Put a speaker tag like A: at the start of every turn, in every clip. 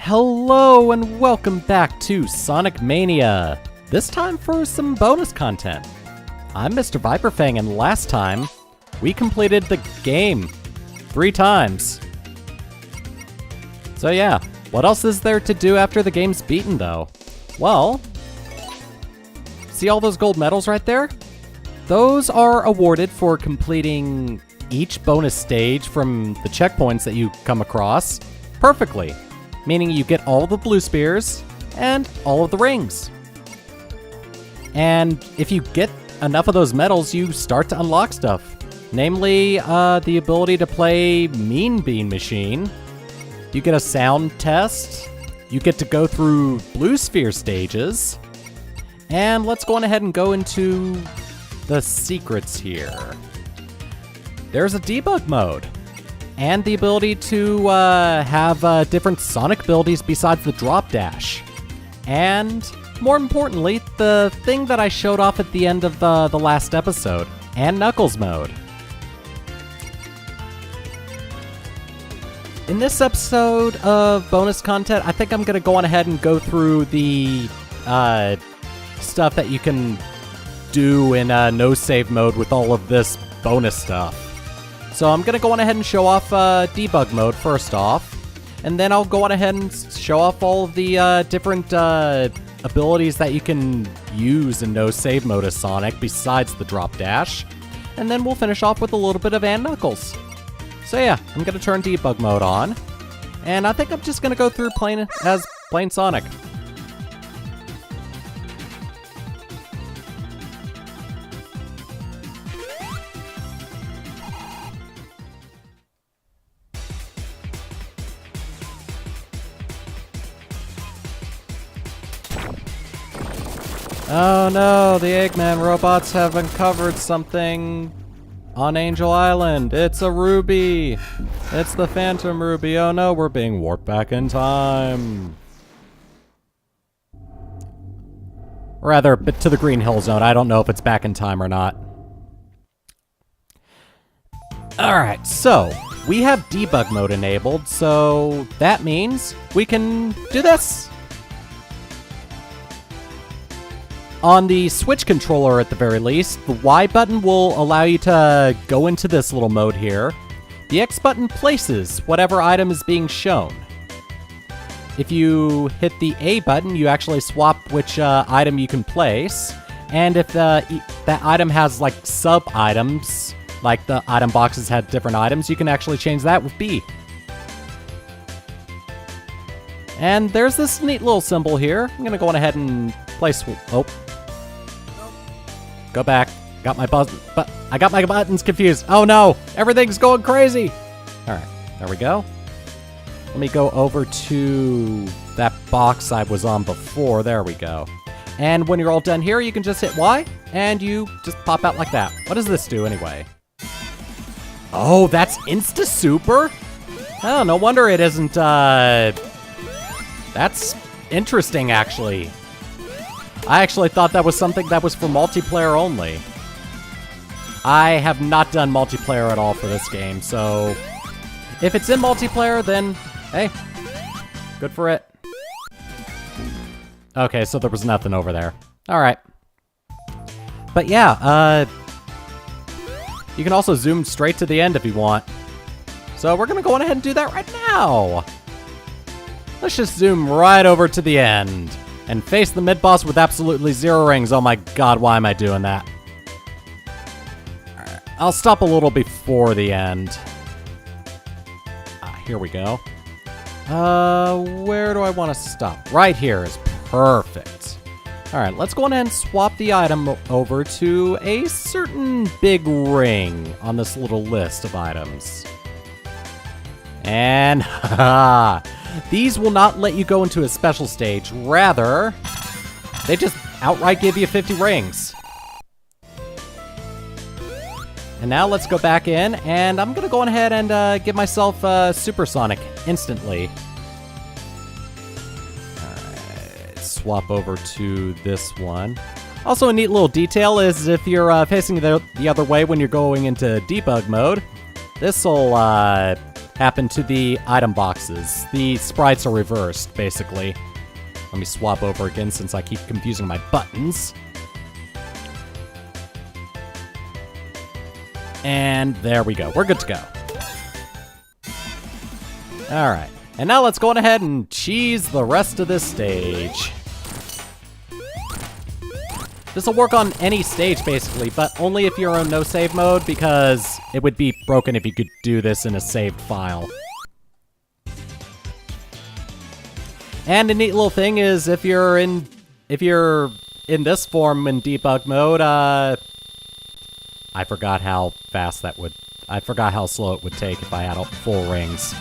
A: Hello and welcome back to Sonic Mania, this time for some bonus content. I'm MrViperfang, and last time, we completed the game 3 times. So yeah, what else is there to do after the game's beaten though? Well, see all those gold medals right there? Those are awarded for completing each bonus stage from the checkpoints that you come across perfectly. Meaning you get all the blue spears and all of the rings. And if you get enough of those medals, you start to unlock stuff. Namely, the ability to play Mean Bean Machine. You get a sound test. You get to go through blue sphere stages. And let's go on ahead and go into the secrets here. There's a debug mode. And the ability to have different Sonic abilities besides the drop dash. And, more importantly, the thing that I showed off at the end of the last episode, and Knuckles mode. In this episode of bonus content, I think I'm going to go on ahead and go through the stuff that you can do in no save mode with all of this bonus stuff. So I'm going to go on ahead and show off debug mode first off, and then I'll go on ahead and show off all of the different abilities that you can use in no save mode as Sonic besides the drop dash, and then we'll finish off with a little bit of Knuckles. So yeah, I'm going to turn debug mode on, and I think I'm just going to go through plain Sonic. Oh no, the Eggman robots have uncovered something on Angel Island. It's a ruby. It's the Phantom Ruby. Oh no, we're being warped back in time. Or rather, to the Green Hill Zone. I don't know if it's back in time or not. Alright, so we have debug mode enabled, so that means we can do this. On the Switch controller, at the very least, the Y button will allow you to go into this little mode here. The X button places whatever item is being shown. If you hit the A button, you actually swap which item you can place. And if that item has like sub-items, like the item boxes had different items, you can actually change that with B. And there's this neat little symbol here. I'm gonna go on ahead and place... Oh. Go back. I got my buttons confused. Oh no! Everything's going crazy! Alright, there we go. Let me go over to that box I was on before. There we go. And when you're all done here, you can just hit Y, and you just pop out like that. What does this do anyway? Oh, that's Insta-Super? Oh, no wonder it isn't, That's interesting, actually. I actually thought that was something that was for multiplayer only. I have not done multiplayer at all for this game, so if it's in multiplayer, then, hey, good for it. Okay, so there was nothing over there. Alright. But yeah, you can also zoom straight to the end if you want. So we're gonna go on ahead and do that right now. Let's just zoom right over to the end. And face the mid-boss with absolutely 0 rings. Oh my god, why am I doing that? Right, I'll stop a little before the end. Here we go. Where do I want to stop? Right here is perfect. Alright, let's go on ahead and swap the item over to a certain big ring on this little list of items. And haha! These will not let you go into a special stage. Rather, they just outright give you 50 rings. And now let's go back in, and I'm gonna go on ahead and give myself Super Sonic instantly. Alright, swap over to this one. Also, a neat little detail is if you're facing the other way when you're going into debug mode, this'll happen to the item boxes. The sprites are reversed, basically. Let me swap over again since I keep confusing my buttons. And there we go. We're good to go. Alright. And now let's go on ahead and cheese the rest of this stage. This will work on any stage, basically, but only if you're in no save mode, because it would be broken if you could do this in a saved file. And a neat little thing is if you're in this form in debug mode, I forgot how fast that would... I forgot how slow it would take if I had full rings.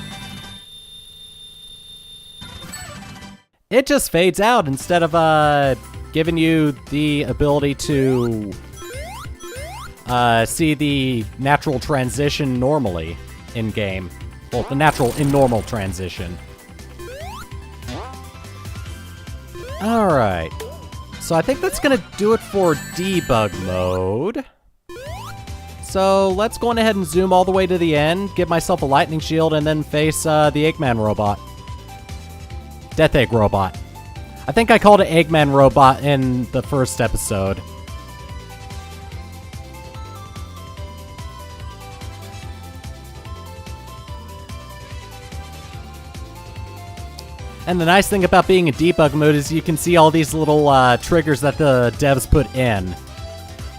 A: It just fades out instead of giving you the ability to see the natural transition normally in-game. Well, the natural in-normal transition. Alright. So I think that's gonna do it for debug mode. So let's go on ahead and zoom all the way to the end, give myself a lightning shield, and then face the Eggman robot. Death Egg robot. I think I called it Eggman robot in the first episode. And the nice thing about being in debug mode is you can see all these little triggers that the devs put in.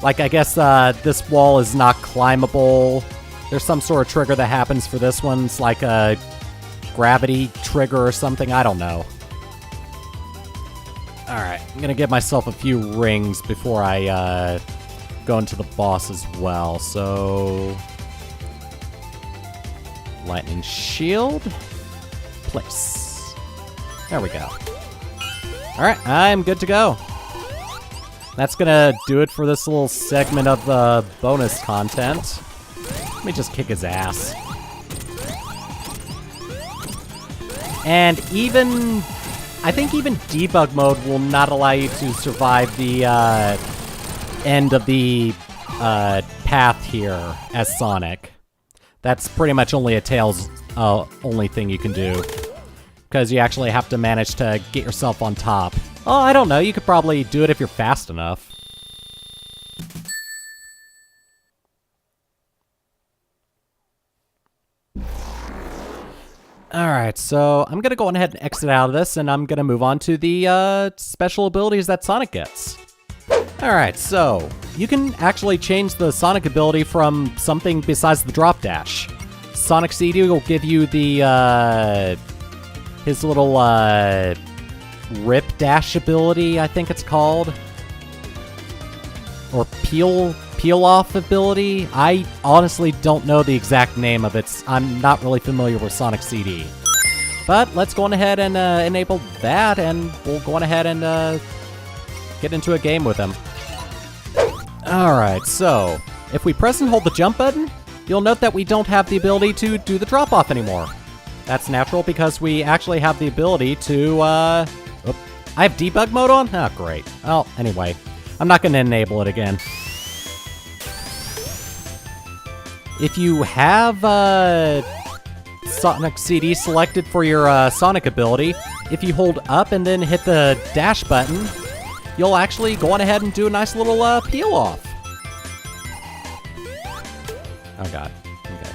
A: Like, I guess this wall is not climbable. There's some sort of trigger that happens for this one. It's like a gravity trigger or something. I don't know. Alright, I'm gonna give myself a few rings before I go into the boss as well. So... lightning shield. Place. There we go. Alright, I'm good to go. That's gonna do it for this little segment of the bonus content. Let me just kick his ass. And even... I think even debug mode will not allow you to survive the end of the path here as Sonic. That's pretty much only a Tails only thing you can do. Because you actually have to manage to get yourself on top. Oh, I don't know, you could probably do it if you're fast enough. Alright, so I'm gonna go on ahead and exit out of this, and I'm gonna move on to the special abilities that Sonic gets. Alright, so you can actually change the Sonic ability from something besides the drop dash. Sonic CD will give you the his little rip dash ability, I think it's called. Or peel off ability. I honestly don't know the exact name of it. I'm not really familiar with Sonic CD. But let's go on ahead and enable that, and we'll go on ahead and get into a game with him. Alright, so if we press and hold the jump button, you'll note that we don't have the ability to do the drop off anymore. That's natural because we actually have the ability to, I have debug mode on? Oh, great. Well, anyway, I'm not going to enable it again. If you have Sonic CD selected for your Sonic ability, if you hold up and then hit the dash button, you'll actually go on ahead and do a nice little peel off. Oh god. Okay.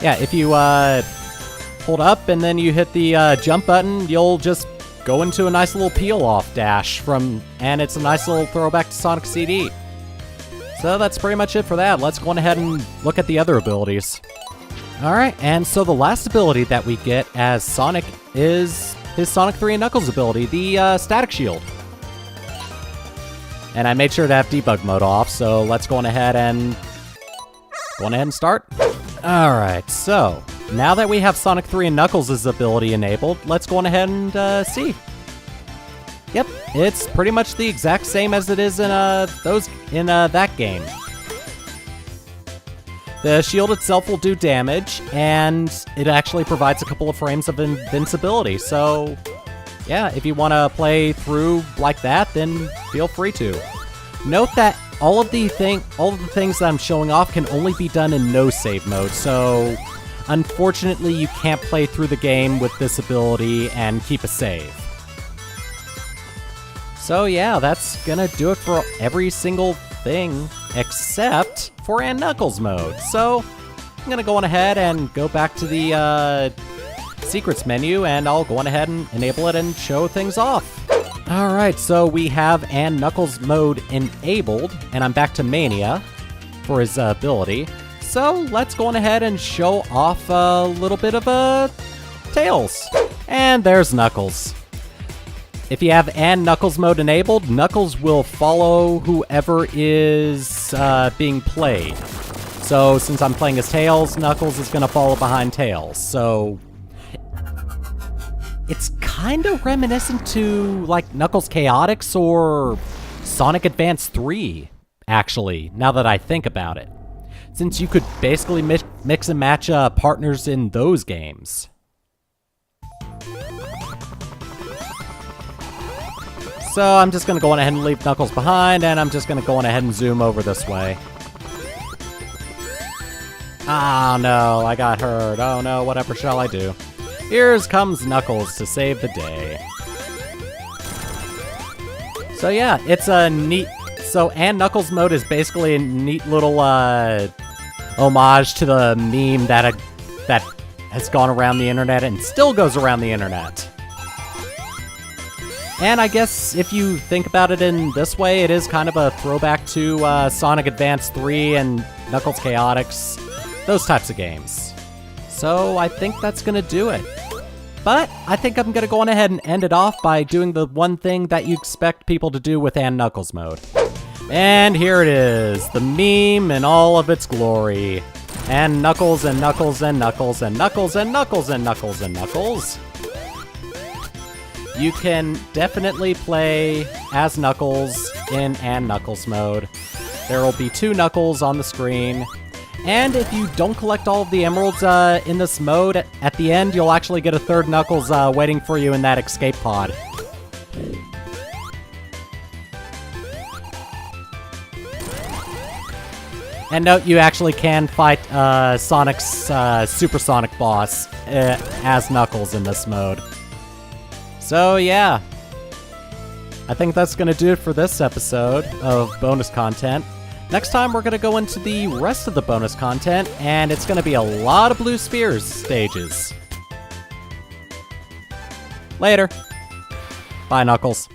A: Yeah, if you hold up and then you hit the jump button, you'll just go into a nice little peel off dash and it's a nice little throwback to Sonic CD. So that's pretty much it for that. Let's go on ahead and look at the other abilities. Alright, and so the last ability that we get as Sonic is his Sonic 3 and Knuckles ability, the Static Shield. And I made sure to have debug mode off, so let's go on ahead and start. Alright, so now that we have Sonic 3 and Knuckles' ability enabled, let's go on ahead and see. Yep, it's pretty much the exact same as it is in that game. The shield itself will do damage, and it actually provides a couple of frames of invincibility, so yeah, if you want to play through like that, then feel free to. Note that all of the things that I'm showing off can only be done in no save mode, so unfortunately you can't play through the game with this ability and keep a save. So yeah, that's gonna do it for every single thing except for and Knuckles mode. So I'm gonna go on ahead and go back to the secrets menu, and I'll go on ahead and enable it and show things off. Alright, so we have and Knuckles mode enabled, and I'm back to Mania for his ability. So let's go on ahead and show off a little bit of Tails. And there's Knuckles. If you have and Knuckles mode enabled, Knuckles will follow whoever is being played. So since I'm playing as Tails, Knuckles is going to follow behind Tails. So it's kind of reminiscent to like Knuckles Chaotix or Sonic Advance 3, actually, now that I think about it. Since you could basically mix and match partners in those games. So I'm just going to go on ahead and leave Knuckles behind, and I'm just going to go on ahead and zoom over this way. Oh no, I got hurt. Oh no, whatever shall I do? Here comes Knuckles to save the day. So yeah, it's a neat... So, and Knuckles mode is basically a neat little homage to the meme that has gone around the internet and still goes around the internet. And I guess if you think about it in this way, it is kind of a throwback to Sonic Advance 3 and Knuckles Chaotix, those types of games. So I think that's going to do it. But I think I'm going to go on ahead and end it off by doing the one thing that you expect people to do with and Knuckles mode. And here it is, the meme in all of its glory. And Knuckles and Knuckles and Knuckles and Knuckles and Knuckles and Knuckles and Knuckles. You can definitely play as Knuckles in and Knuckles mode. There will be 2 Knuckles on the screen. And if you don't collect all of the emeralds in this mode, at the end you'll actually get a 3rd Knuckles waiting for you in that escape pod. And note, you actually can fight Sonic's Supersonic boss as Knuckles in this mode. So yeah, I think that's going to do it for this episode of bonus content. Next time we're going to go into the rest of the bonus content, and it's going to be a lot of Blue Spheres stages. Later. Bye, Knuckles.